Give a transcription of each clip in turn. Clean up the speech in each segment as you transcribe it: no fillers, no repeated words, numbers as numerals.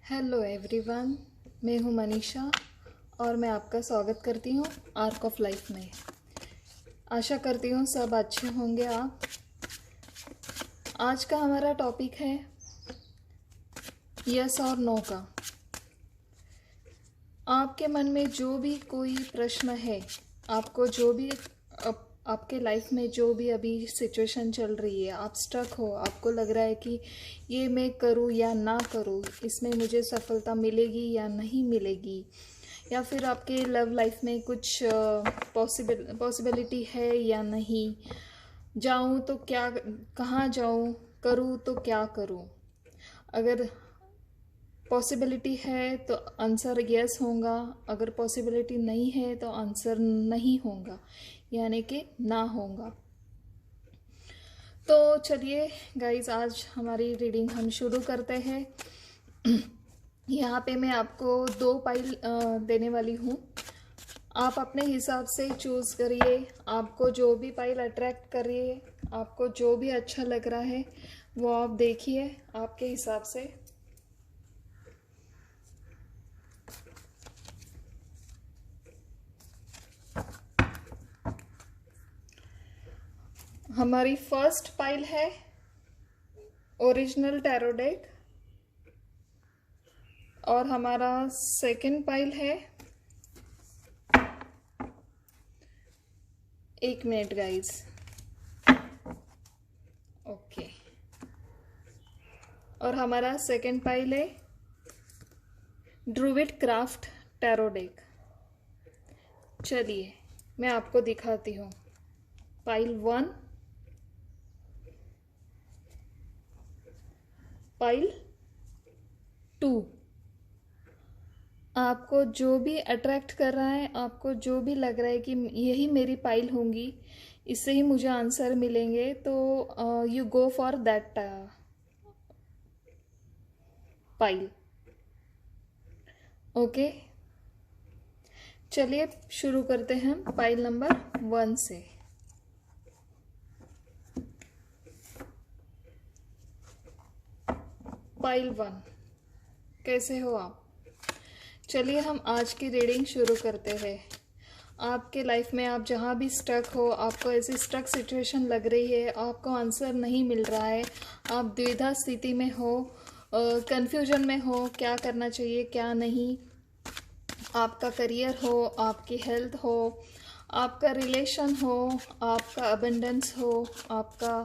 Hello everyone, मैं हूं मनीषा और मैं आपका स्वागत करती हूं आर्क ऑफ लाइफ में। आशा करती हूं सब अच्छे होंगे आप। आज का हमारा टॉपिक है यस और नो का। आपके मन में जो भी कोई प्रश्न है, आपको जो भी आपके लाइफ में जो भी अभी सिचुएशन चल रही है, आप स्टक हो, आपको लग रहा है कि ये मैं करूँ या ना करूँ, इसमें मुझे सफलता मिलेगी या नहीं मिलेगी, या फिर आपके लव लाइफ में कुछ पॉसिबिलिटी है या नहीं, जाऊँ तो क्या, कहाँ जाऊँ, करूँ तो क्या करूँ। अगर पॉसिबिलिटी है तो आंसर यस होगा, अगर पॉसिबिलिटी नहीं है तो आंसर नहीं होगा, यानी कि ना होगा। तो चलिए गाइज, आज हमारी रीडिंग हम शुरू करते हैं। यहाँ पे मैं आपको 2 पाइल देने वाली हूँ। आप अपने हिसाब से चूज़ करिए, आपको जो भी पाइल अट्रैक्ट करिए, आपको जो भी अच्छा लग रहा है वो आप देखिए आपके हिसाब से। हमारी फर्स्ट पाइल है ओरिजिनल टैरो डेक और हमारा सेकंड पाइल है, एक मिनट गाइज, ओके, और हमारा सेकंड पाइल है ड्रूविड क्राफ्ट टैरो डेक। चलिए मैं आपको दिखाती हूँ। Pile 1, pile 2। आपको जो भी अट्रैक्ट कर रहा है, आपको जो भी लग रहा है कि यही मेरी पाइल होंगी, इससे ही मुझे आंसर मिलेंगे, तो you go for that pile. Okay, चलिए शुरू करते हैं पाइल नंबर 1 से। पाइल 1, कैसे हो आप? चलिए हम आज की रीडिंग शुरू करते हैं। आपके लाइफ में आप जहाँ भी स्टक हो, आपको ऐसी स्टक सिचुएशन लग रही है, आपको आंसर नहीं मिल रहा है, आप द्विधा स्थिति में हो, कंफ्यूजन में हो, क्या करना चाहिए क्या नहीं, आपका करियर हो, आपकी हेल्थ हो, आपका रिलेशन हो, आपका अबंडेंस हो, आपका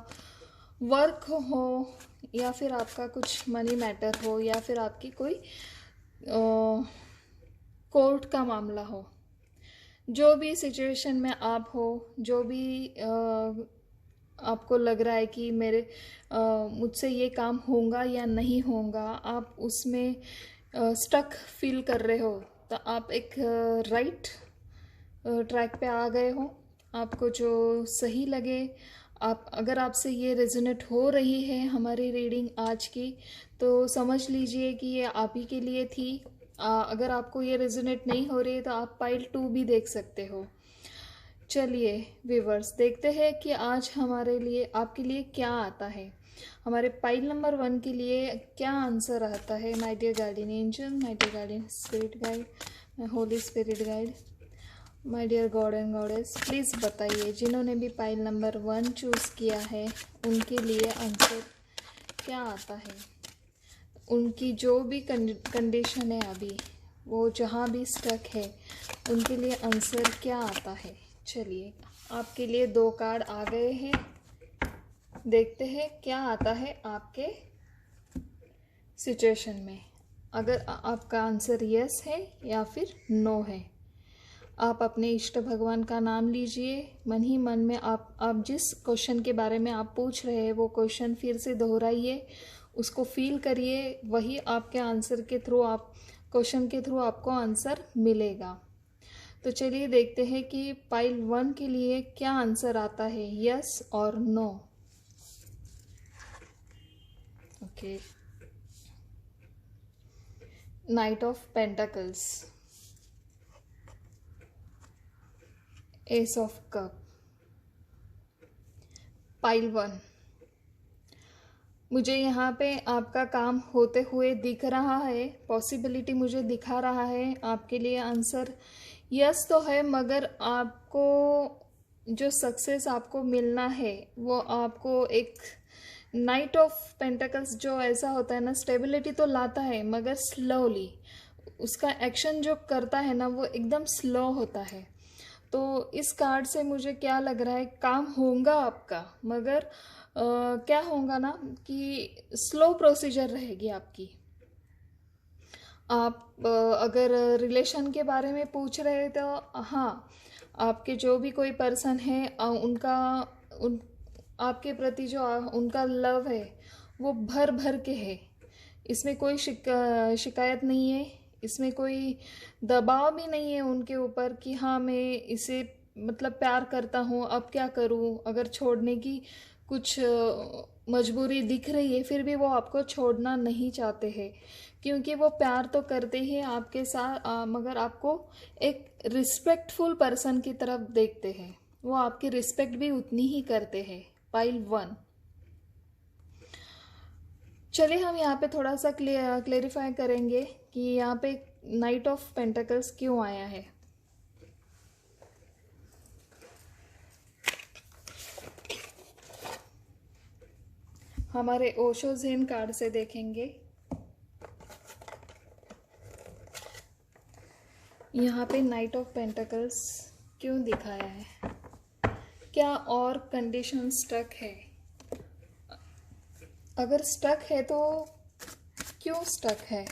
वर्क हो, या फिर आपका कुछ मनी मैटर हो, या फिर आपकी कोई कोर्ट का मामला हो। जो भी सिचुएशन में आप हो, जो भी आपको लग रहा है कि मुझसे ये काम होगा या नहीं होगा, आप उसमें स्टक फील कर रहे हो, तो आप एक राइट ट्रैक पे आ गए हो। आपको जो सही लगे, आप अगर आपसे ये रेजोनेट हो रही है हमारी रीडिंग आज की, तो समझ लीजिए कि ये आप ही के लिए थी। अगर आपको ये रेजोनेट नहीं हो रही है तो आप पाइल 2 भी देख सकते हो। चलिए व्यूवर्स, देखते हैं कि आज हमारे लिए, आपके लिए क्या आता है। हमारे पाइल नंबर 1 के लिए क्या आंसर आता है। My dear guardian angel, my dear guardian spirit guide, my holy spirit guide, my dear god and goddess, please बताइए जिन्होंने भी पाइल नंबर 1 चूज़ किया है उनके लिए आंसर क्या आता है। उनकी जो भी कंडीशन है अभी, वो जहाँ भी स्टक है, उनके लिए आंसर क्या आता है। चलिए आपके लिए 2 कार्ड आ गए हैं, देखते हैं क्या आता है आपके सिचुएशन में। अगर आपका आंसर यस है या फिर नो है, आप अपने इष्ट भगवान का नाम लीजिए। मन ही मन में आप जिस क्वेश्चन के बारे में आप पूछ रहे हैं वो क्वेश्चन फिर से दोहराइए, उसको फील करिए, वही आपके आंसर के थ्रू, आप क्वेश्चन के थ्रू आपको आंसर मिलेगा। तो चलिए देखते हैं कि पाइल 1 के लिए क्या आंसर आता है, यस और no. Okay, knight of pentacles, ace of cup. Pile 1, मुझे यहाँ पे आपका काम होते हुए दिख रहा है, पॉसिबिलिटी मुझे दिखा रहा है। आपके लिए आंसर यस तो है, मगर आपको जो सक्सेस आपको मिलना है वो आपको एक नाइट ऑफ पेंटाकल्स जो ऐसा होता है ना, स्टेबिलिटी तो लाता है मगर स्लोली। उसका एक्शन जो करता है ना वो एकदम स्लो होता है। तो इस कार्ड से मुझे क्या लग रहा है, काम होगा आपका, मगर क्या होगा ना कि स्लो प्रोसीजर रहेगी आपकी। आप अगर रिलेशन के बारे में पूछ रहे तो हाँ, आपके जो भी कोई पर्सन है उनका उन आपके प्रति जो उनका लव है वो भर भर के है। इसमें कोई शिकायत नहीं है, इसमें कोई दबाव भी नहीं है उनके ऊपर कि हाँ मैं इसे मतलब प्यार करता हूँ, अब क्या करूँ। अगर छोड़ने की कुछ मजबूरी दिख रही है फिर भी वो आपको छोड़ना नहीं चाहते हैं, क्योंकि वो प्यार तो करते ही आपके साथ मगर आपको एक रिस्पेक्टफुल पर्सन की तरफ देखते हैं। वो आपकी रिस्पेक्ट भी उतनी ही करते हैं। पाइल 1। चलिए हम यहाँ पे थोड़ा सा क्लेरिफाई करेंगे कि यहाँ पे नाइट ऑफ पेंटाकल्स क्यों आया है। हमारे ओशो ज़ेन कार्ड से देखेंगे। यहाँ पे नाइट ऑफ पेंटाकल्स क्यों दिखाया है, क्या और कंडीशन स्टक है। अगर स्टक है तो क्यों स्टक है।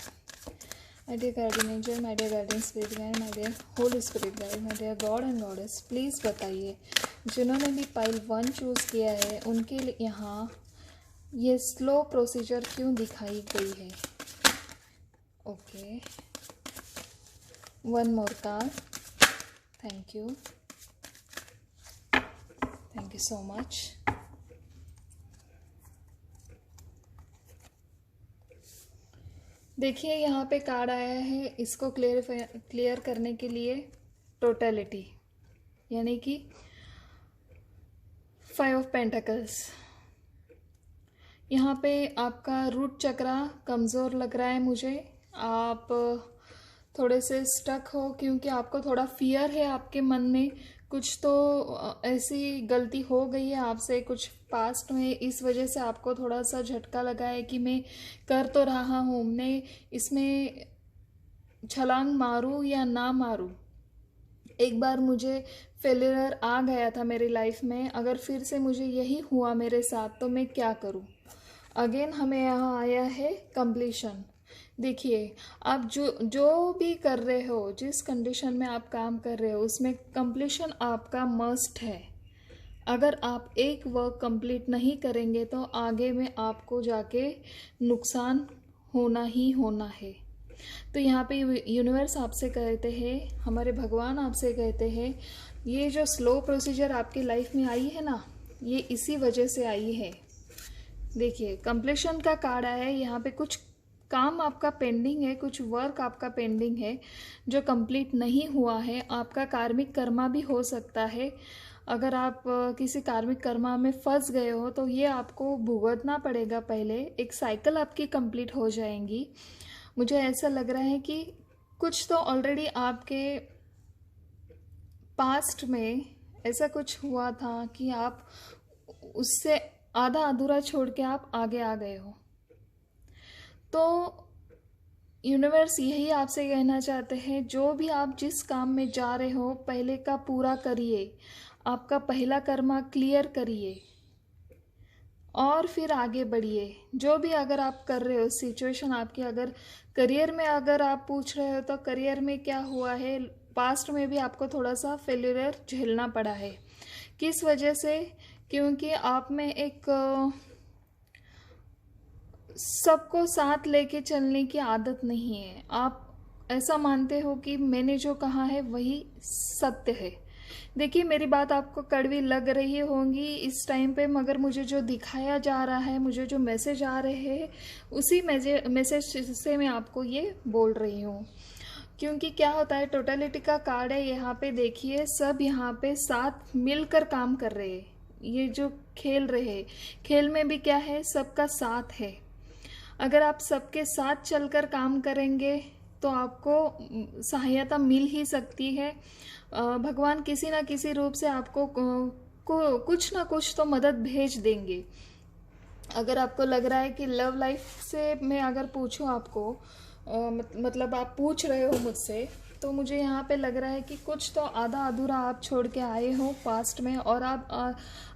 My dear guardian angel, my dear guardian spirit guide, my dear holy spirit guide, my dear god and goddess, please बताइए जिन्होंने भी पाइल 1 चूज़ किया है उनके लिए यहाँ ये स्लो प्रोसीजर क्यों दिखाई गई है। Okay, one more card. Thank you so much. देखिए यहाँ पे कार्ड आया है, इसको क्लियर करने के लिए टोटलिटी, यानी कि 5 ऑफ पेंटाकल्स। यहाँ पे आपका रूट चक्रा कमज़ोर लग रहा है मुझे। आप थोड़े से स्टक हो क्योंकि आपको थोड़ा फियर है आपके मन में, कुछ तो ऐसी गलती हो गई है आपसे कुछ पास्ट में, इस वजह से आपको थोड़ा सा झटका लगा है कि मैं कर तो रहा हूँ, मैं इसमें छलांग मारूँ या ना मारूँ। एक बार मुझे फेलियर आ गया था मेरी लाइफ में, अगर फिर से मुझे यही हुआ मेरे साथ तो मैं क्या करूँ। अगेन हमें यहाँ आया है कंप्लीशन। देखिए आप जो भी कर रहे हो, जिस कंडीशन में आप काम कर रहे हो उसमें कंप्लीशन आपका मस्ट है। अगर आप एक वर्क कंप्लीट नहीं करेंगे तो आगे में आपको जाके नुकसान होना ही होना है। तो यहाँ पे यूनिवर्स आपसे कहते हैं, हमारे भगवान आपसे कहते हैं, ये जो स्लो प्रोसीजर आपकी लाइफ में आई है ना, ये इसी वजह से आई है। देखिए कंप्लीशन का कार्ड आया है, यहाँ पे कुछ काम आपका पेंडिंग है, कुछ वर्क आपका पेंडिंग है जो कंप्लीट नहीं हुआ है। आपका कार्मिक कर्मा भी हो सकता है। अगर आप किसी कार्मिक कर्मा में फंस गए हो तो ये आपको भुगतना पड़ेगा। पहले एक साइकिल आपकी कंप्लीट हो जाएंगी। मुझे ऐसा लग रहा है कि कुछ तो ऑलरेडी आपके पास्ट में ऐसा कुछ हुआ था कि आप उससे आधा अधूरा छोड़ के आप आगे आ गए हो। तो यूनिवर्स यही आपसे कहना चाहते हैं, जो भी आप जिस काम में जा रहे हो पहले का पूरा करिए, आपका पहला कर्मा क्लियर करिए और फिर आगे बढ़िए। जो भी अगर आप कर रहे हो सिचुएशन आपकी, अगर करियर में अगर आप पूछ रहे हो तो करियर में क्या हुआ है, पास्ट में भी आपको थोड़ा सा फेल्यूर झेलना पड़ा है। किस वजह से, क्योंकि आप में एक सबको साथ लेके चलने की आदत नहीं है। आप ऐसा मानते हो कि मैंने जो कहा है वही सत्य है। देखिए मेरी बात आपको कड़वी लग रही होंगी इस टाइम पे, मगर मुझे जो दिखाया जा रहा है, मुझे जो मैसेज आ रहे हैं उसी मैसेज से मैं आपको ये बोल रही हूँ। क्योंकि क्या होता है, टोटलिटी का कार्ड है यहाँ पे। देखिए सब यहाँ पे साथ मिलकर काम कर रहे हैं, ये जो खेल रहे हैं, खेल में भी क्या है, सबका साथ है। अगर आप सबके साथ चलकर काम करेंगे तो आपको सहायता मिल ही सकती है। भगवान किसी ना किसी रूप से आपको कुछ ना कुछ तो मदद भेज देंगे। अगर आपको लग रहा है कि लव लाइफ से मैं अगर पूछूं आपको, मतलब आप पूछ रहे हो मुझसे, तो मुझे यहाँ पे लग रहा है कि कुछ तो आधा अधूरा आप छोड़ के आए हो पास्ट में, और आप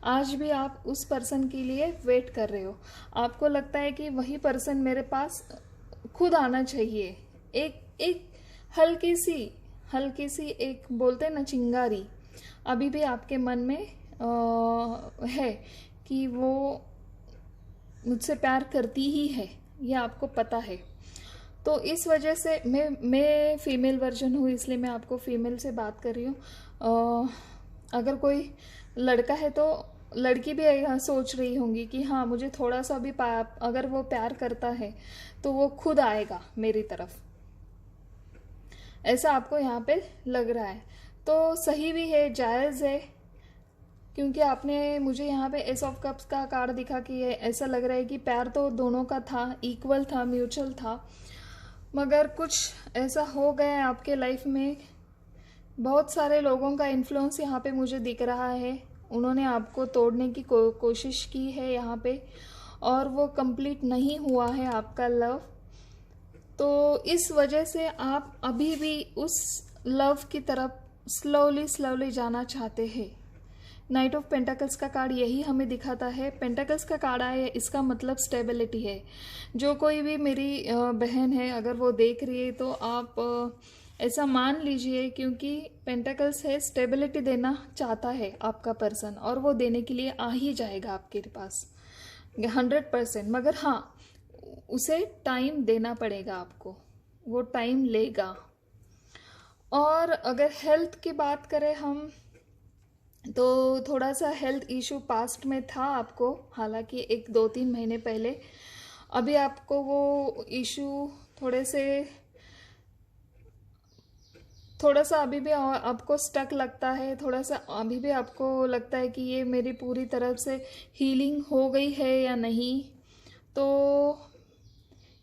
आज भी आप उस पर्सन के लिए वेट कर रहे हो। आपको लगता है कि वही पर्सन मेरे पास खुद आना चाहिए। एक एक हल्की सी एक बोलते हैं ना चिंगारी, अभी भी आपके मन में है कि वो मुझसे प्यार करती ही है, ये आपको पता है। तो इस वजह से मैं फीमेल वर्जन हूँ, इसलिए मैं आपको फीमेल से बात कर रही हूँ। अगर कोई लड़का है तो लड़की भी सोच रही होंगी कि हाँ, मुझे थोड़ा सा भी अगर वो प्यार करता है तो वो खुद आएगा मेरी तरफ, ऐसा आपको यहाँ पे लग रहा है। तो सही भी है, जायज़ है, क्योंकि आपने मुझे यहाँ पे एस ऑफ कप्स का कार्ड दिखा कि ऐसा लग रहा है कि प्यार तो दोनों का था, इक्वल था, म्यूचुअल था, मगर कुछ ऐसा हो गया है आपके लाइफ में। बहुत सारे लोगों का इन्फ्लुएंस यहाँ पे मुझे दिख रहा है, उन्होंने आपको तोड़ने की कोशिश की है यहाँ पे, और वो कंप्लीट नहीं हुआ है आपका लव। तो इस वजह से आप अभी भी उस लव की तरफ स्लोली जाना चाहते हैं। नाइट ऑफ पेंटाकल्स का कार्ड यही हमें दिखाता है। पेंटाकल्स का कार्ड आया है, इसका मतलब स्टेबिलिटी है। जो कोई भी मेरी बहन है, अगर वो देख रही है तो आप ऐसा मान लीजिए, क्योंकि पेंटाकल्स है, स्टेबिलिटी देना चाहता है आपका पर्सन, और वो देने के लिए आ ही जाएगा आपके पास 100%। मगर हाँ, उसे टाइम देना पड़ेगा आपको, वो टाइम लेगा। और अगर हेल्थ की बात करें हम, तो थोड़ा सा हेल्थ इशू पास्ट में था आपको, हालांकि 1-2-3 महीने पहले। अभी आपको वो इशू थोड़ा सा अभी भी आपको स्टक लगता है, थोड़ा सा अभी भी आपको लगता है कि ये मेरी पूरी तरफ से हीलिंग हो गई है या नहीं। तो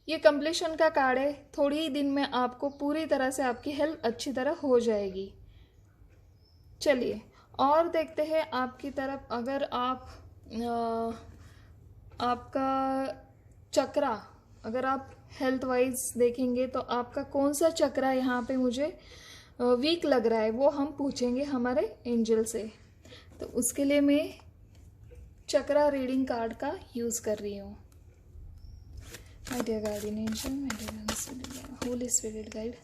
ये कंप्लीशन का कार्ड है, थोड़ी ही दिन में आपको पूरी तरह से आपकी हेल्थ अच्छी तरह हो जाएगी। चलिए और देखते हैं आपकी तरफ। अगर आप आपका चक्रा, अगर आप हेल्थ वाइज देखेंगे तो आपका कौन सा चक्रा यहाँ पे मुझे वीक लग रहा है, वो हम पूछेंगे हमारे एंजल से। तो उसके लिए मैं चक्रा रीडिंग कार्ड का यूज़ कर रही हूँ। My dear guardian angel, my dear holy spirit guide,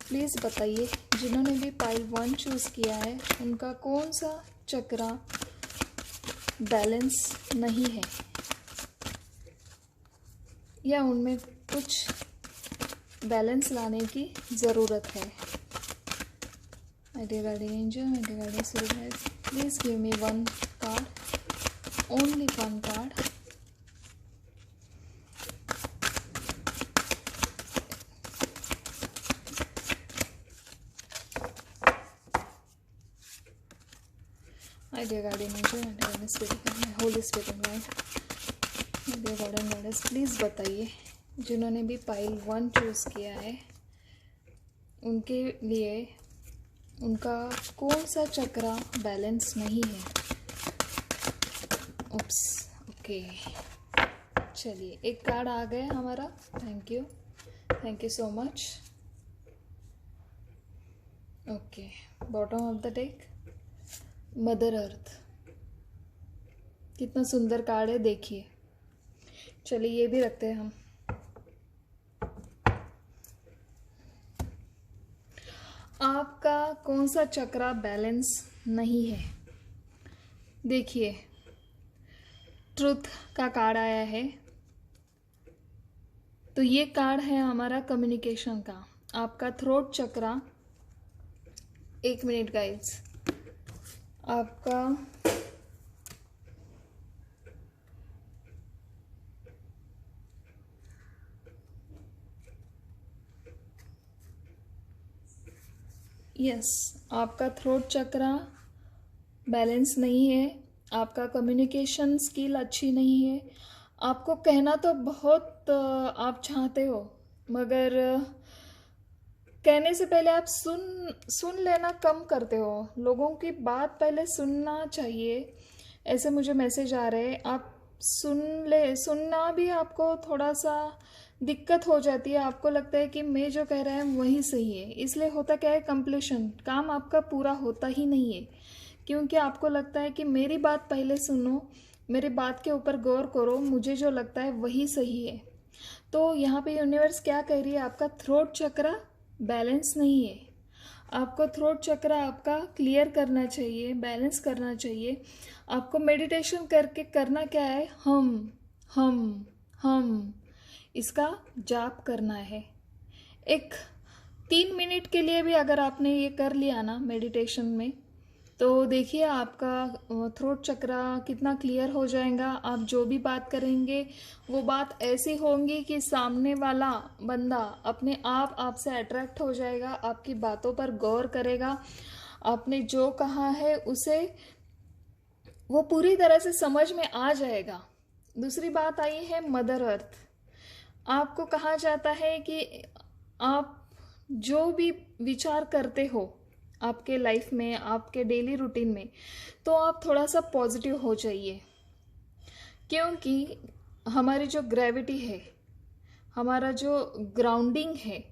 please बताइए जिन्होंने भी पाइल 1 चूज़ किया है उनका कौन सा चक्रा बैलेंस नहीं है, या उनमें कुछ बैलेंस लाने की ज़रूरत है। My dear guardian angel, my dear guardian spirit guide, please give me 1 card, only 1 card. My dear guardian angel, my dear spirit, my holy spirit guide, my dear guardian goddess, please बताइए जिन्होंने भी pile 1 choose किया है उनके लिए उनका कौन सा चक्रा बैलेंस नहीं है। उप्स, ओके, चलिए एक कार्ड आ गया हमारा। Thank you so much. Okay, bottom of the deck mother earth, कितना सुंदर कार्ड है, देखिए। चलिए ये भी रखते हैं हम। आपका कौन सा चक्रा बैलेंस नहीं है, देखिए ट्रुथ का कार्ड आया है। तो ये कार्ड है हमारा कम्युनिकेशन का, आपका थ्रोट चक्रा। 1 मिनट गाइड्स, आपका आपका थ्रोट चक्रा बैलेंस नहीं है। आपका कम्युनिकेशन स्किल अच्छी नहीं है। आपको कहना तो बहुत आप चाहते हो, मगर कहने से पहले आप सुन लेना कम करते हो। लोगों की बात पहले सुनना चाहिए। ऐसे मुझे मैसेज आ रहे हैं, आप सुनना भी आपको थोड़ा सा दिक्कत हो जाती है। आपको लगता है कि मैं जो कह रहा है वही सही है, इसलिए होता क्या है, कंप्लीशन काम आपका पूरा होता ही नहीं है, क्योंकि आपको लगता है कि मेरी बात पहले सुनो, मेरी बात के ऊपर गौर करो, मुझे जो लगता है वही सही है। तो यहाँ पे यूनिवर्स क्या कह रही है, आपका थ्रोट चक्र बैलेंस नहीं है। आपको थ्रोट चक्र आपका क्लियर करना चाहिए, बैलेंस करना चाहिए। आपको मेडिटेशन करके करना क्या है, हम इसका जाप करना है। एक 3 मिनट के लिए भी अगर आपने ये कर लिया ना मेडिटेशन में, तो देखिए आपका थ्रोट चक्र कितना क्लियर हो जाएगा। आप जो भी बात करेंगे वो बात ऐसी होंगी कि सामने वाला बंदा अपने आप आपसे अट्रैक्ट हो जाएगा, आपकी बातों पर गौर करेगा, आपने जो कहा है उसे वो पूरी तरह से समझ में आ जाएगा। दूसरी बात आई है मदर अर्थ। आपको कहा जाता है कि आप जो भी विचार करते हो आपके लाइफ में, आपके डेली रूटीन में, तो आप थोड़ा सा पॉजिटिव हो जाइए, क्योंकि हमारी जो ग्रेविटी है, हमारा जो ग्राउंडिंग है,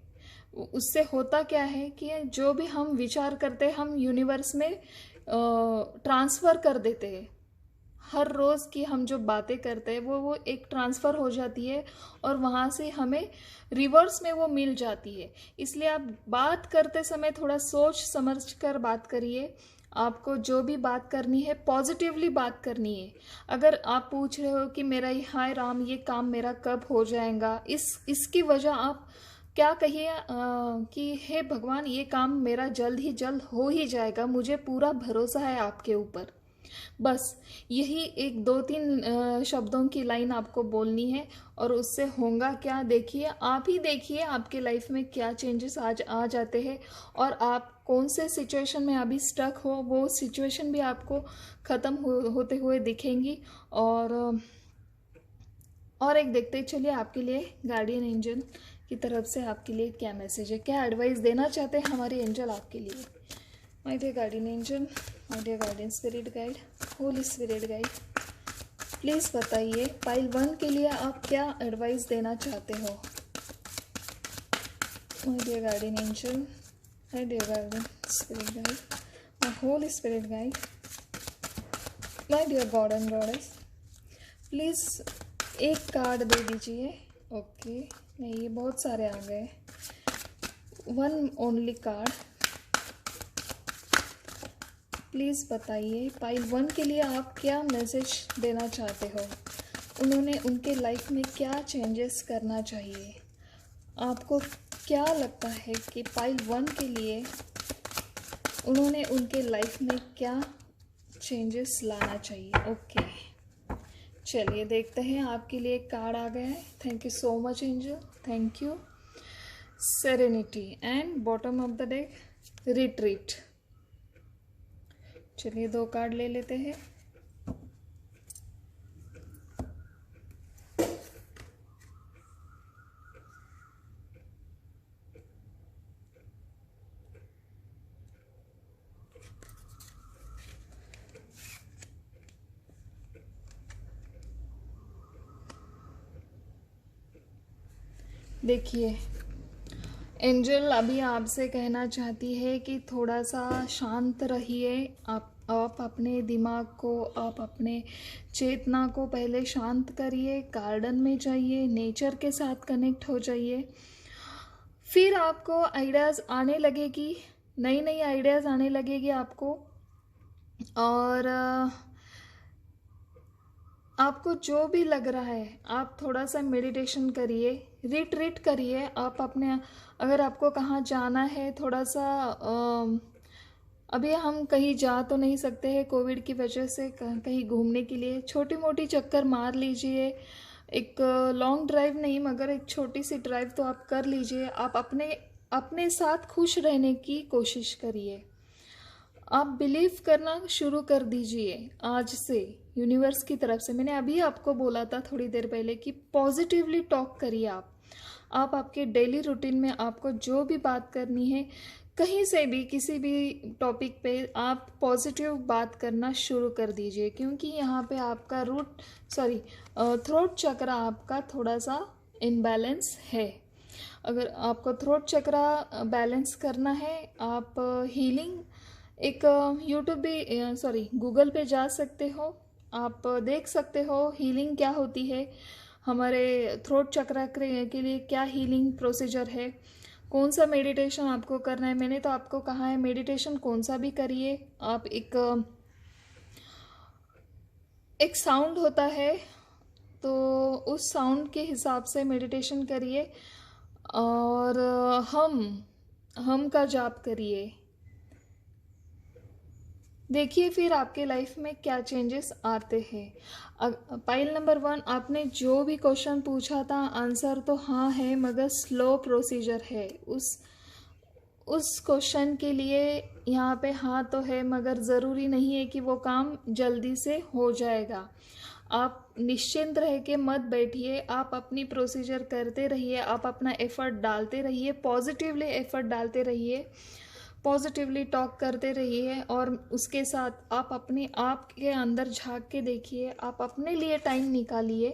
उससे होता क्या है कि जो भी हम विचार करते हैं हम यूनिवर्स में ट्रांसफ़र कर देते हैं। हर रोज़ की हम जो बातें करते हैं वो एक ट्रांसफ़र हो जाती है और वहाँ से हमें रिवर्स में वो मिल जाती है। इसलिए आप बात करते समय थोड़ा सोच समझ कर बात करिए। आपको जो भी बात करनी है पॉजिटिवली बात करनी है। अगर आप पूछ रहे हो कि मेरा ये, हाय राम, ये काम मेरा कब हो जाएगा, इसकी वजह आप क्या कहिए कि हे भगवान, ये काम मेरा जल्द ही जल्द हो ही जाएगा, मुझे पूरा भरोसा है आपके ऊपर। बस यही एक 2-3 शब्दों की लाइन आपको बोलनी है और उससे होगा क्या, देखिए, आप ही देखिए आपके लाइफ में क्या चेंजेस आ जाते हैं और आप कौन से सिचुएशन में अभी स्टक हो, वो सिचुएशन भी आपको ख़त्म होते हुए दिखेंगी। और एक देखते चलिए आपके लिए गार्डियन एंजल की तरफ से आपके लिए क्या मैसेज है, क्या एडवाइस देना चाहते हैं हमारे एंजल आपके लिए। My dear guardian angel, my dear guardian spirit guide, holy spirit guide, please बताइए पाइल 1 के लिए आप क्या एडवाइस देना चाहते हो। My dear guardian angel, my dear guardian spirit guide, my holy spirit guide, my dear god and goddess, please एक card दे दीजिए। ओके, नहीं, ये बहुत सारे आ गए, 1 ओनली कार्ड। प्लीज़ बताइए पाइल 1 के लिए आप क्या मैसेज देना चाहते हो। उन्होंने उनके लाइफ में क्या चेंजेस करना चाहिए। आपको क्या लगता है कि पाइल 1 के लिए उन्होंने उनके लाइफ में क्या चेंजेस लाना चाहिए। ओके, चलिए देखते हैं, आपके लिए एक कार्ड आ गया है। Thank you so much angel, thank you. Serenity and bottom of the deck retreat. चलिए 2 कार्ड ले लेते हैं। देखिए, एंजल अभी आपसे कहना चाहती है कि थोड़ा सा शांत रहिए। आप अपने दिमाग को, आप अपने चेतना को पहले शांत करिए, गार्डन में जाइए, नेचर के साथ कनेक्ट हो जाइए, फिर आपको आइडियाज़ आने लगेगी, नई नई आइडियाज़ आने लगेगी आपको। और आपको जो भी लग रहा है आप थोड़ा सा मेडिटेशन करिए, रिट्रीट करिए। आप अपने, अगर आपको कहाँ जाना है, थोड़ा सा अभी हम कहीं जा तो नहीं सकते हैं कोविड की वजह से, कहीं घूमने के लिए छोटी मोटी चक्कर मार लीजिए। एक लॉन्ग ड्राइव नहीं, मगर एक छोटी सी ड्राइव तो आप कर लीजिए। आप अपने साथ खुश रहने की कोशिश करिए। आप बिलीव करना शुरू कर दीजिए आज से, यूनिवर्स की तरफ से। मैंने अभी आपको बोला था थोड़ी देर पहले कि पॉजिटिवली टॉक करिए आप आपके डेली रूटीन में आपको जो भी बात करनी है, कहीं से भी किसी भी टॉपिक पे आप पॉजिटिव बात करना शुरू कर दीजिए, क्योंकि यहाँ पे आपका थ्रोट चक्र आपका थोड़ा सा इनबैलेंस है। अगर आपको थ्रोट चक्र बैलेंस करना है, आप हीलिंग एक गूगल पे जा सकते हो, आप देख सकते हो हीलिंग क्या होती है, हमारे थ्रोट चक्र के लिए क्या हीलिंग प्रोसीजर है, कौन सा मेडिटेशन आपको करना है। मैंने तो आपको कहा है मेडिटेशन कौन सा भी करिए। आप एक साउंड होता है, तो उस साउंड के हिसाब से मेडिटेशन करिए और हम का जाप करिए। देखिए फिर आपके लाइफ में क्या चेंजेस आते हैं। पाइल नंबर 1, आपने जो भी क्वेश्चन पूछा था आंसर तो हाँ है, मगर स्लो प्रोसीजर है। उस क्वेश्चन के लिए यहाँ पे हाँ तो है, मगर ज़रूरी नहीं है कि वो काम जल्दी से हो जाएगा। आप निश्चिंत रह के मत बैठिए, आप अपनी प्रोसीजर करते रहिए, आप अपना एफर्ट डालते रहिए, पॉजिटिवली एफर्ट डालते रहिए, पॉजिटिवली टॉक करते रहिए। और उसके साथ आप अपने आप के अंदर झांक के देखिए, आप अपने लिए टाइम निकालिए,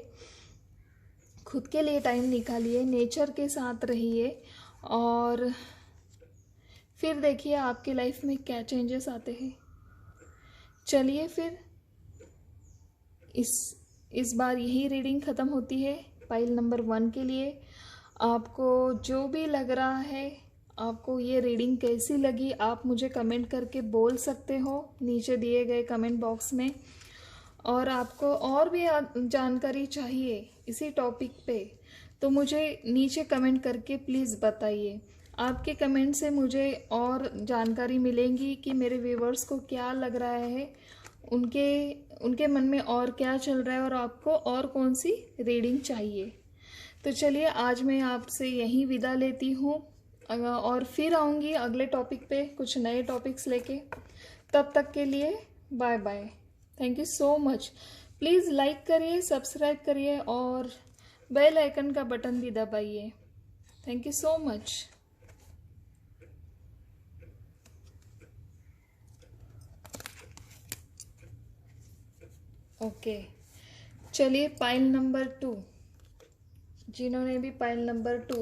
खुद के लिए टाइम निकालिए, नेचर के साथ रहिए और फिर देखिए आपकी लाइफ में क्या चेंजेस आते हैं। चलिए फिर इस बार यही रीडिंग ख़त्म होती है पाइल नंबर 1 के लिए। आपको जो भी लग रहा है, आपको ये रीडिंग कैसी लगी, आप मुझे कमेंट करके बोल सकते हो नीचे दिए गए कमेंट बॉक्स में। और आपको और भी जानकारी चाहिए इसी टॉपिक पे, तो मुझे नीचे कमेंट करके प्लीज़ बताइए। आपके कमेंट से मुझे और जानकारी मिलेंगी कि मेरे व्यूवर्स को क्या लग रहा है, उनके मन में और क्या चल रहा है और आपको और कौन सी रीडिंग चाहिए। तो चलिए आज मैं आपसे यहीं विदा लेती हूँ और फिर आऊँगी अगले टॉपिक पे कुछ नए टॉपिक्स लेके। तब तक के लिए bye bye. Thank you so much. Please like करिए, सब्सक्राइब करिए और बेल आइकन का बटन भी दबाइए। Thank you so much. Okay चलिए पाइल नंबर 2, जिन्होंने भी पाइल नंबर 2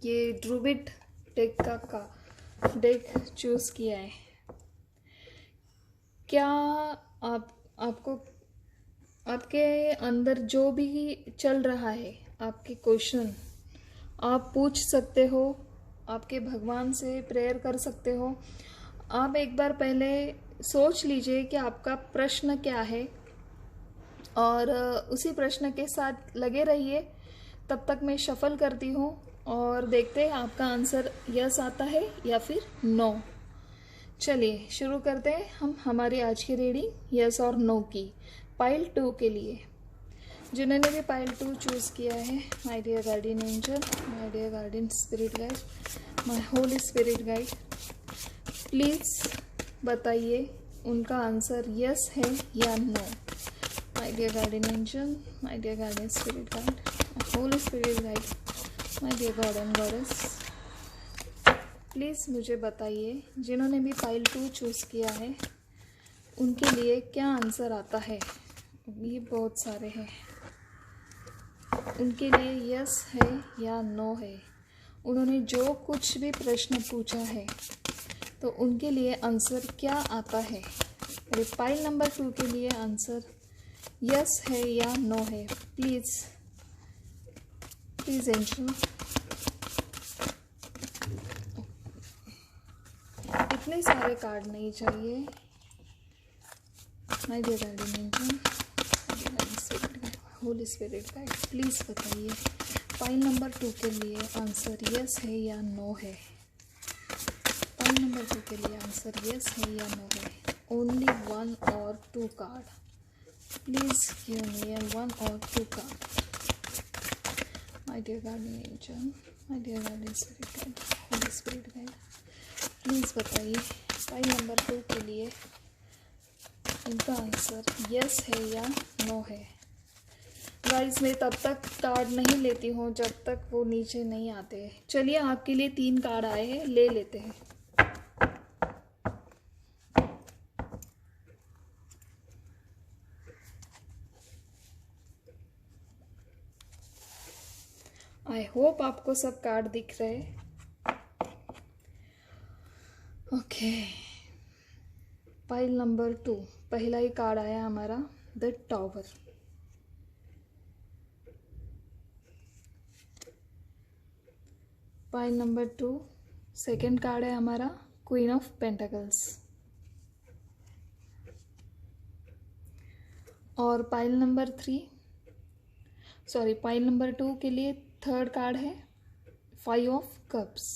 ये ड्रूविड डेक का डेक चूज़ किया है, क्या आपको आपके अंदर जो भी चल रहा है, आपके क्वेश्चन आप पूछ सकते हो, आपके भगवान से प्रेयर कर सकते हो। आप एक बार पहले सोच लीजिए कि आपका प्रश्न क्या है और उसी प्रश्न के साथ लगे रहिए। तब तक मैं शफल करती हूँ और देखते हैं आपका आंसर यस आता है या फिर नो। चलिए शुरू करते हैं हम हमारी आज की रीडिंग यस और नो की पाइल 2 के लिए। जिन्होंने भी पाइल 2 चूज़ किया है, my dear guardian angel, my dear guardian spirit guide, my holy spirit guide, please बताइए उनका आंसर यस है या no. My dear guardian angel, my dear guardian spirit guide, my holy spirit guide, my dear god and goddess, please मुझे बताइए जिन्होंने भी pile 2 choose किया है उनके लिए क्या आंसर आता है। ये बहुत सारे हैं, उनके लिए यस है या नो है। उन्होंने जो कुछ भी प्रश्न पूछा है तो उनके लिए आंसर क्या आता है। मेरे पाइल नंबर 2 के लिए आंसर यस है या नो है। प्लीज़ एंजल, इतने सारे कार्ड नहीं चाहिए। My dear guardian angel, holy spirit guide, please बताइए पाइल नंबर 2 के लिए आंसर यस है या नो है। पाइल नंबर 2 के लिए आंसर यस है या नो है। ओनली 1 और 2 कार्ड, प्लीज़ गिव मी 1 और 2 card. My dear guardian angel, my dear guardian spirit guide, holy spirit guide, please बताइए पाइल नंबर 2 के लिए इनका आंसर यस है या नो है। गाइस मैं तब तक कार्ड नहीं लेती हूँ जब तक वो नीचे नहीं आते। चलिए आपके लिए 3 कार्ड आए हैं, ले लेते हैं। आई होप आपको सब कार्ड दिख रहे हैं। ओके, पाइल नंबर 2 पहला ही कार्ड आया हमारा the tower. Pile number 2 second card है हमारा क्वीन ऑफ पेंटाकल्स। और पाइल नंबर 2 के लिए थर्ड कार्ड है 5 ऑफ कप्स।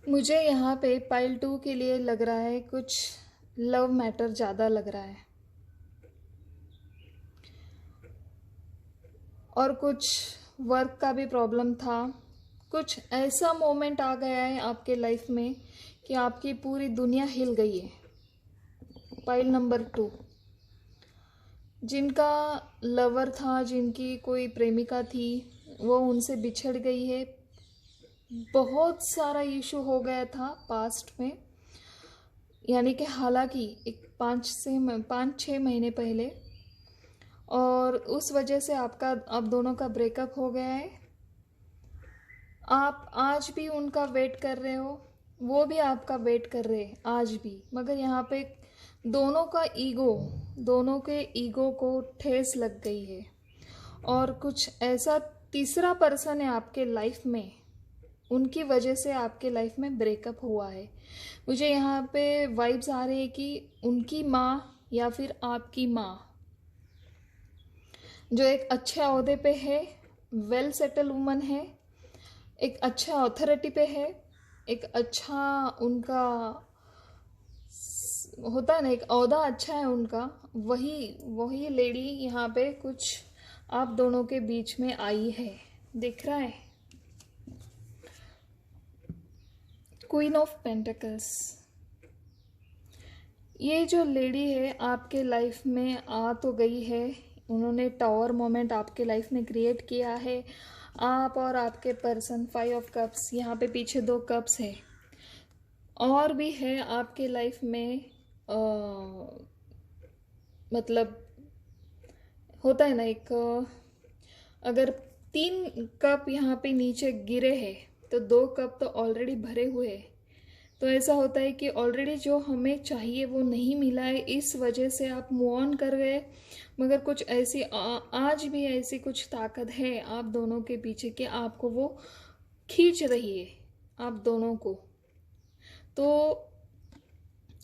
मुझे यहाँ पे पाइल 2 के लिए लग रहा है कुछ लव मैटर ज़्यादा लग रहा है, और कुछ वर्क का भी प्रॉब्लम था। कुछ ऐसा मोमेंट आ गया है आपके लाइफ में कि आपकी पूरी दुनिया हिल गई है। पाइल नंबर 2 जिनका लवर था, जिनकी कोई प्रेमिका थी, वो उनसे बिछड़ गई है। बहुत सारा इशू हो गया था पास्ट में, यानी कि हालांकि एक 5-6 महीने पहले, और उस वजह से आप दोनों का ब्रेकअप हो गया है। आप आज भी उनका वेट कर रहे हो, वो भी आपका वेट कर रहे हैं आज भी, मगर यहाँ पे दोनों के ईगो को ठेस लग गई है। और कुछ ऐसा तीसरा पर्सन है आपके लाइफ में, उनकी वजह से आपके लाइफ में ब्रेकअप हुआ है। मुझे यहाँ पे वाइब्स आ रही है कि उनकी माँ या फिर आपकी माँ, जो एक अच्छे ओहदे पे है, वेल सेटल वुमन है, एक अच्छा अथॉरिटी पे है, एक अच्छा उनका होता है ना, एक ओहदा अच्छा है उनका, वही लेडी यहाँ पे कुछ आप दोनों के बीच में आई है, दिख रहा है। क्वीन ऑफ पेंटिकल्स, ये जो लेडी है आपके लाइफ में आ तो गई है, उन्होंने टावर मोमेंट आपके लाइफ में क्रिएट किया है। आप और आपके पर्सन 5 ऑफ कप्स, यहाँ पे पीछे 2 कप्स है, और भी है आपके लाइफ में। मतलब होता है ना, एक अगर 3 कप यहाँ पे नीचे गिरे हैं तो 2 कप तो ऑलरेडी भरे हुए हैं। तो ऐसा होता है कि ऑलरेडी जो हमें चाहिए वो नहीं मिला है, इस वजह से आप मूव ऑन कर गए। मगर कुछ ऐसी आज भी ऐसी कुछ ताकत है आप दोनों के पीछे कि आपको वो खींच रही है आप दोनों को। तो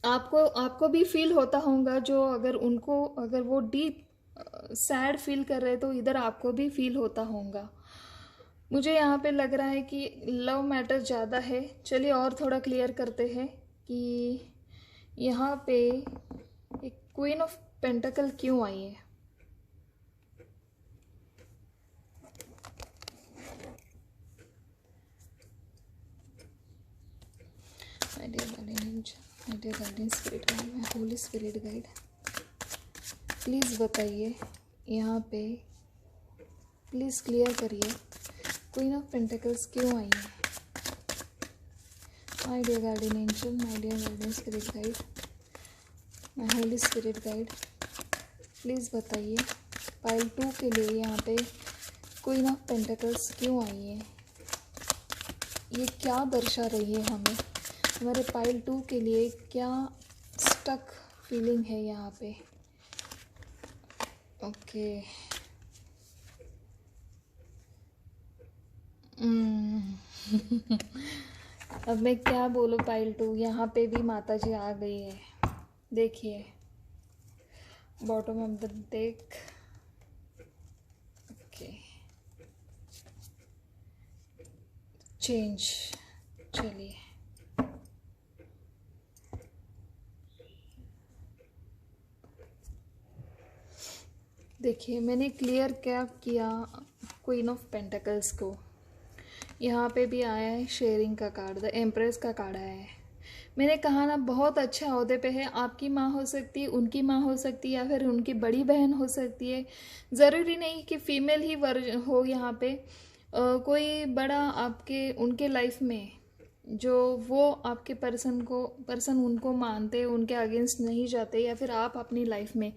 आपको भी फील होता होगा, जो अगर वो डीप सैड फील कर रहे तो इधर आपको भी फील होता होगा। मुझे यहाँ पे लग रहा है कि लव मैटर ज़्यादा है। चलिए और थोड़ा क्लियर करते हैं कि यहाँ पे एक क्वीन ऑफ पेंटाकल क्यों आई है। My dear guardian spirit guide, my holy spirit guide, please बताइए यहाँ पे, प्लीज़ क्लियर करिए क्वीन ऑफ पेंटिकल्स क्यों आई है। My dear guardian angel, my dear guardian spirit guide, my holy spirit guide, please बताइए पाइल 2 के लिए यहाँ पे क्वीन ऑफ पेंटिकल्स क्यों आई है। ये क्या दर्शा रही है हमें, हमारे पाइल 2 के लिए क्या स्टक फीलिंग है यहाँ पे। ओके अब मैं क्या बोलूँ पाइल 2, यहाँ पे भी माता जी आ गई है। देखिए bottom of the deck. Okay change, चलिए देखिए मैंने क्लियर क्या किया क्वीन ऑफ पेंटिकल्स को। यहाँ पे भी आया है शेयरिंग का कार्ड, द एम्प्रेस का कार्ड आया है। मैंने कहा ना बहुत अच्छे ओहदे पे है, आपकी माँ हो सकती है, उनकी माँ हो सकती है, या फिर उनकी बड़ी बहन हो सकती है। ज़रूरी नहीं कि फीमेल ही वर्ज हो यहाँ पे। कोई बड़ा आपके उनके लाइफ में जो वो आपके पर्सन उनको मानते, उनके अगेंस्ट नहीं जाते, या फिर आप अपनी लाइफ में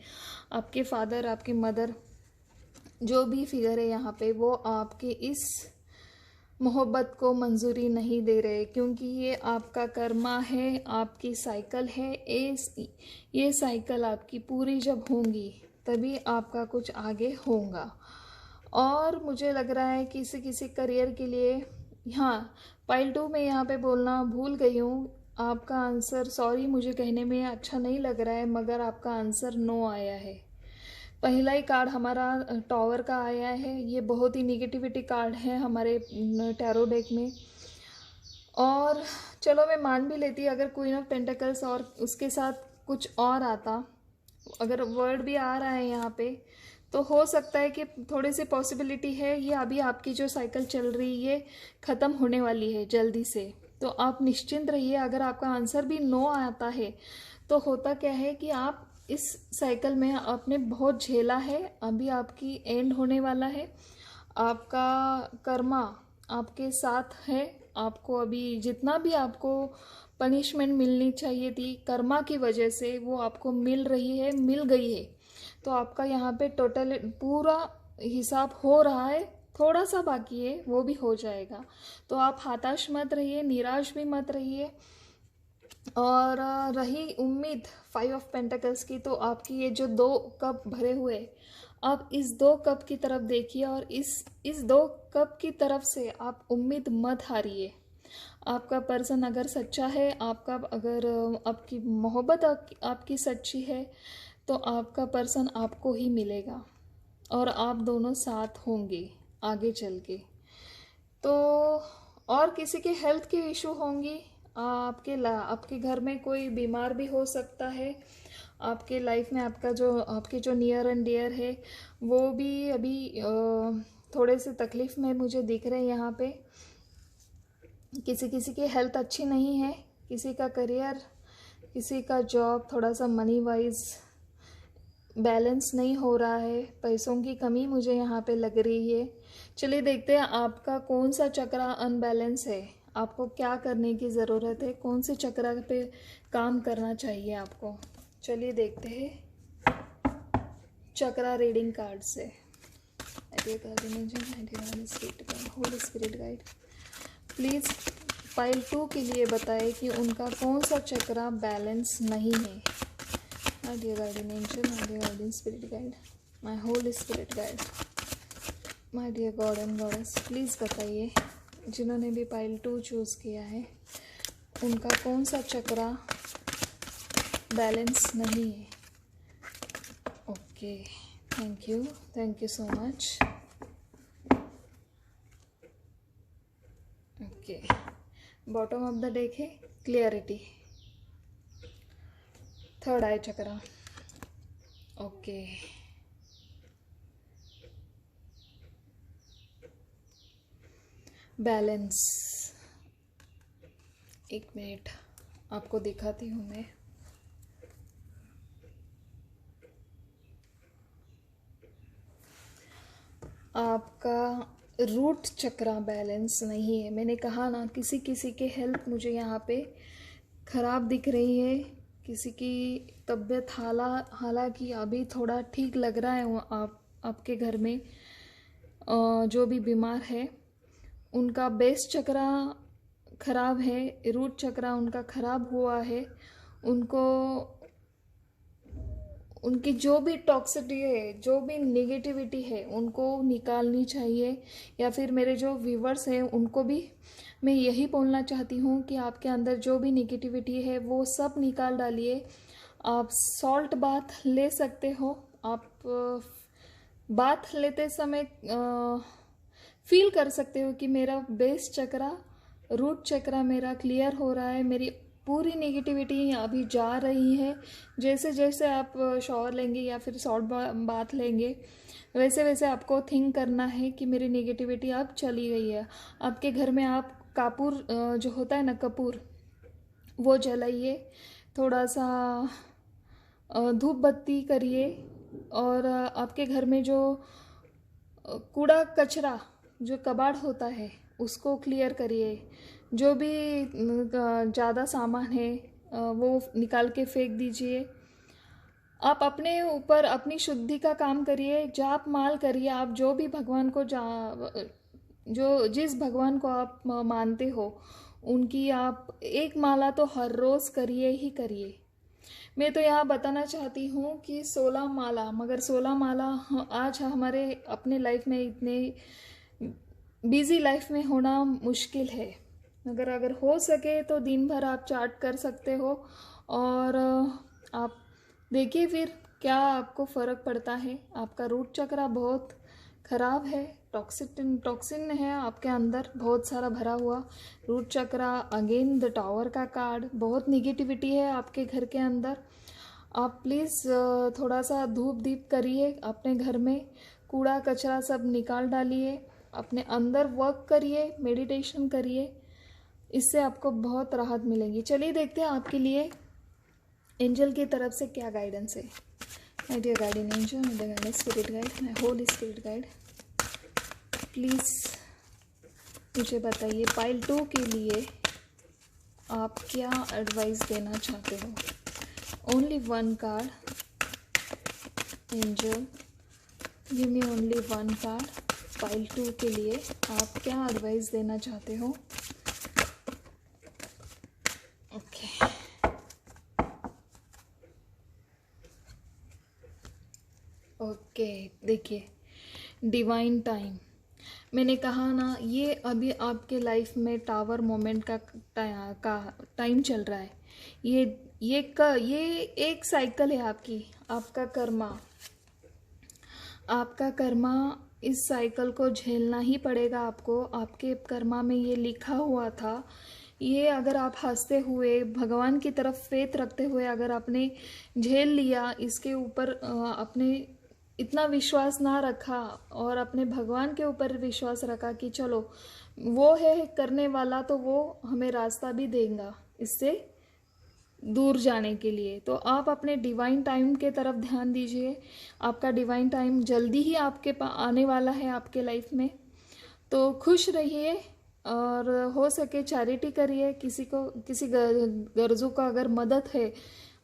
आपके फादर, आपके मदर, जो भी फिगर है यहाँ पे, वो आपके इस मोहब्बत को मंजूरी नहीं दे रहे, क्योंकि ये आपका कर्मा है, आपकी साइकिल है। ये साइकिल आपकी पूरी जब होंगी तभी आपका कुछ आगे होगा। और मुझे लग रहा है किसी किसी करियर के लिए, हाँ पाइल 2 में यहाँ पे बोलना भूल गई हूँ। आपका आंसर, सॉरी मुझे कहने में अच्छा नहीं लग रहा है, मगर आपका आंसर नो आया है। पहला ही कार्ड हमारा टॉवर का आया है। ये बहुत ही निगेटिविटी कार्ड है हमारे टैरो डेक में। और चलो मैं मान भी लेती अगर क्वीन ऑफ पेंटिकल्स और उसके साथ कुछ और आता, अगर वर्ड भी आ रहा है यहाँ पे, तो हो सकता है कि थोड़ी सी पॉसिबिलिटी है ये अभी आपकी जो साइकिल चल रही है ख़त्म होने वाली है जल्दी से। तो आप निश्चिंत रहिए। अगर आपका आंसर भी नो आता है तो होता क्या है कि आप इस साइकिल में आपने बहुत झेला है, अभी आपकी एंड होने वाला है। आपका कर्मा आपके साथ है। आपको अभी जितना भी आपको पनिशमेंट मिलनी चाहिए थी कर्मा की वजह से, वो आपको मिल रही है, मिल गई है। तो आपका यहाँ पे टोटल पूरा हिसाब हो रहा है, थोड़ा सा बाकी है, वो भी हो जाएगा। तो आप हताश मत रहिए, निराश भी मत रहिए। और रही उम्मीद 5 ऑफ पेंटिकल्स की, तो आपकी ये जो 2 कप भरे हुए, आप इस 2 कप की तरफ देखिए और इस 2 कप की तरफ से आप उम्मीद मत हारिए। आपका पर्सन अगर सच्चा है, आपका अगर आपकी मोहब्बत आपकी सच्ची है, तो आपका पर्सन आपको ही मिलेगा और आप दोनों साथ होंगे आगे चल के। तो और किसी के हेल्थ की इशू होंगी, आपके घर में कोई बीमार भी हो सकता है। आपके लाइफ में आपके जो नियर एंड डियर है वो भी अभी थोड़े से तकलीफ़ में मुझे दिख रहे हैं यहाँ पे। किसी किसी की हेल्थ अच्छी नहीं है, किसी का करियर, किसी का जॉब, थोड़ा सा मनी वाइज बैलेंस नहीं हो रहा है, पैसों की कमी मुझे यहाँ पे लग रही है। चलिए देखते हैं आपका कौन सा चक्रा अनबैलेंस है, आपको क्या करने की ज़रूरत है, कौन से चक्रा पे काम करना चाहिए आपको। चलिए देखते हैं चक्रा रीडिंग कार्ड से। Holi spirit guide please pile 2 के लिए बताएं कि उनका कौन सा चक्रा बैलेंस नहीं है। My dear guardian angel, my dear guardian spirit guide, my holy spirit guide, my dear God and Goddess, please बताइए जिन्होंने भी पाइल 2 चूज़ किया है उनका कौन सा चक्रा बैलेंस नहीं है। Okay, thank you so much. Okay, bottom of the deck है clarity, third eye chakra. Okay, balance. एक मिनट आपको दिखाती हूँ मैं। आपका रूट चक्रा बैलेंस नहीं है। मैंने कहा ना किसी किसी के हेल्थ मुझे यहाँ पे ख़राब दिख रही है, किसी की तबीयत हालांकि अभी थोड़ा ठीक लग रहा है। आपके घर में जो भी बीमार है उनका बेस चक्रा ख़राब है, रूट चक्रा उनका ख़राब हुआ है। उनको उनकी जो भी टॉक्सिटी है, जो भी नेगेटिविटी है, उनको निकालनी चाहिए। या फिर मेरे जो व्यूवर्स हैं उनको भी मैं यही बोलना चाहती हूँ कि आपके अंदर जो भी नेगेटिविटी है वो सब निकाल डालिए। आप सॉल्ट बाथ ले सकते हो। आप बाथ लेते समय फील कर सकते हो कि मेरा बेस चक्रा, रूट चक्रा मेरा क्लियर हो रहा है, मेरी पूरी नेगेटिविटी अभी जा रही है। जैसे जैसे आप शॉवर लेंगे या फिर शॉर्ट बाथ लेंगे, वैसे वैसे आपको थिंक करना है कि मेरी नेगेटिविटी अब चली गई है। आपके घर में आप कपूर जो होता है ना, कपूर, वो जलाइए, थोड़ा सा धूप बत्ती करिए, और आपके घर में जो कूड़ा कचरा जो कबाड़ होता है उसको क्लियर करिए। जो भी ज़्यादा सामान है वो निकाल के फेंक दीजिए। आप अपने ऊपर अपनी शुद्धि का काम करिए, जाप माल करिए। आप जो भी भगवान को जो जिस भगवान को आप मानते हो उनकी आप एक माला तो हर रोज़ करिए ही करिए। मैं तो यहाँ बताना चाहती हूँ कि 16 माला, मगर 16 माला आज हमारे अपने लाइफ में इतने बिजी लाइफ में होना मुश्किल है। मगर अगर हो सके तो दिन भर आप चार्ट कर सकते हो, और आप देखिए फिर क्या आपको फ़र्क पड़ता है। आपका रूट चक्रा बहुत ख़राब है, टॉक्सिन है आपके अंदर बहुत सारा भरा हुआ। Root chakra, again the tower का कार्ड, बहुत निगेटिविटी है आपके घर के अंदर। आप प्लीज़ थोड़ा सा धूप दीप करिए अपने घर में, कूड़ा कचरा सब निकाल डालिए, अपने अंदर वर्क करिए, मेडिटेशन करिए, इससे आपको बहुत राहत मिलेगी। चलिए देखते हैं आपके लिए एंजल की तरफ से क्या गाइडेंस है। My dear guardian angel, my guidance spirit guide, my holy spirit guide, please मुझे बताइए पाइल 2 के लिए आप क्या एडवाइस देना चाहते हो। Only one card, angel give me only one card. Pile 2 के लिए आप क्या एडवाइस देना चाहते हो। ओके, ओके, देखिए डिवाइन टाइम, मैंने कहा ना, ये अभी आपके लाइफ में टावर मोमेंट का टाइम चल रहा है। ये एक साइकिल है आपकी, आपका कर्मा इस साइकिल को झेलना ही पड़ेगा आपको। आपके कर्मा में ये लिखा हुआ था। ये अगर आप हंसते हुए भगवान की तरफ फेथ रखते हुए अगर आपने झेल लिया, इसके ऊपर अपने इतना विश्वास ना रखा और अपने भगवान के ऊपर विश्वास रखा कि चलो वो है करने वाला, तो वो हमें रास्ता भी देगा इससे दूर जाने के लिए। तो आप अपने डिवाइन टाइम के तरफ ध्यान दीजिए। आपका डिवाइन टाइम जल्दी ही आपके आने वाला है आपके लाइफ में। तो खुश रहिए और हो सके चैरिटी करिए। किसी गर्जों का अगर मदद है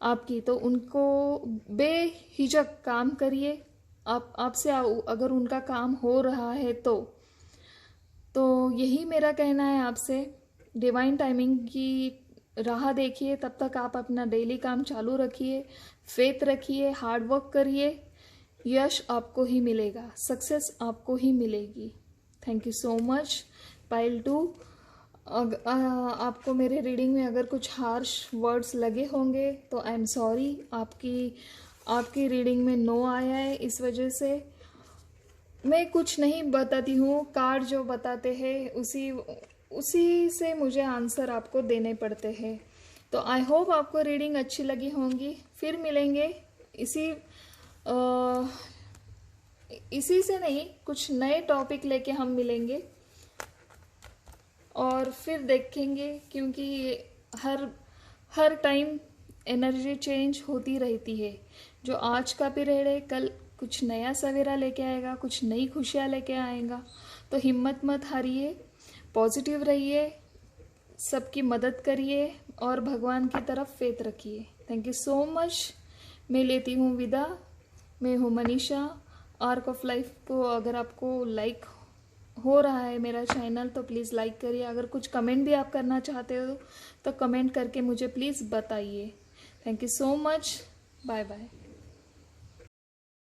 आपकी तो उनको बेहिचक काम करिए। आपसे अगर उनका काम हो रहा है तो यही मेरा कहना है आपसे। डिवाइन टाइमिंग की राह देखिए, तब तक आप अपना डेली काम चालू रखिए, फेथ रखिए, हार्ड वर्क करिए, यश आपको ही मिलेगा, सक्सेस आपको ही मिलेगी। Thank you so much. Pile 2, आपको मेरे रीडिंग में अगर कुछ हार्श वर्ड्स लगे होंगे तो आई एम सॉरी। आपकी रीडिंग में नो आया है, इस वजह से मैं कुछ नहीं बताती हूँ। कार्ड जो बताते हैं उसी से मुझे आंसर आपको देने पड़ते हैं। तो आई होप आपको रीडिंग अच्छी लगी होंगी। फिर मिलेंगे इसी से नहीं, कुछ नए टॉपिक लेके हम मिलेंगे और फिर देखेंगे, क्योंकि हर टाइम एनर्जी चेंज होती रहती है। जो आज का पीरियड है, कल कुछ नया सवेरा लेके आएगा, कुछ नई खुशियाँ लेके आएगा। तो हिम्मत मत हारिए, पॉजिटिव रहिए, सबकी मदद करिए और भगवान की तरफ फेथ रखिए। Thank you so much. मैं लेती हूँ विदा। मैं हूँ मनीषा। आर्क ऑफ लाइफ को अगर आपको लाइक हो रहा है मेरा चैनल तो प्लीज़ लाइक करिए। अगर कुछ कमेंट भी आप करना चाहते हो तो कमेंट करके मुझे प्लीज़ बताइए। Thank you so much. Bye bye.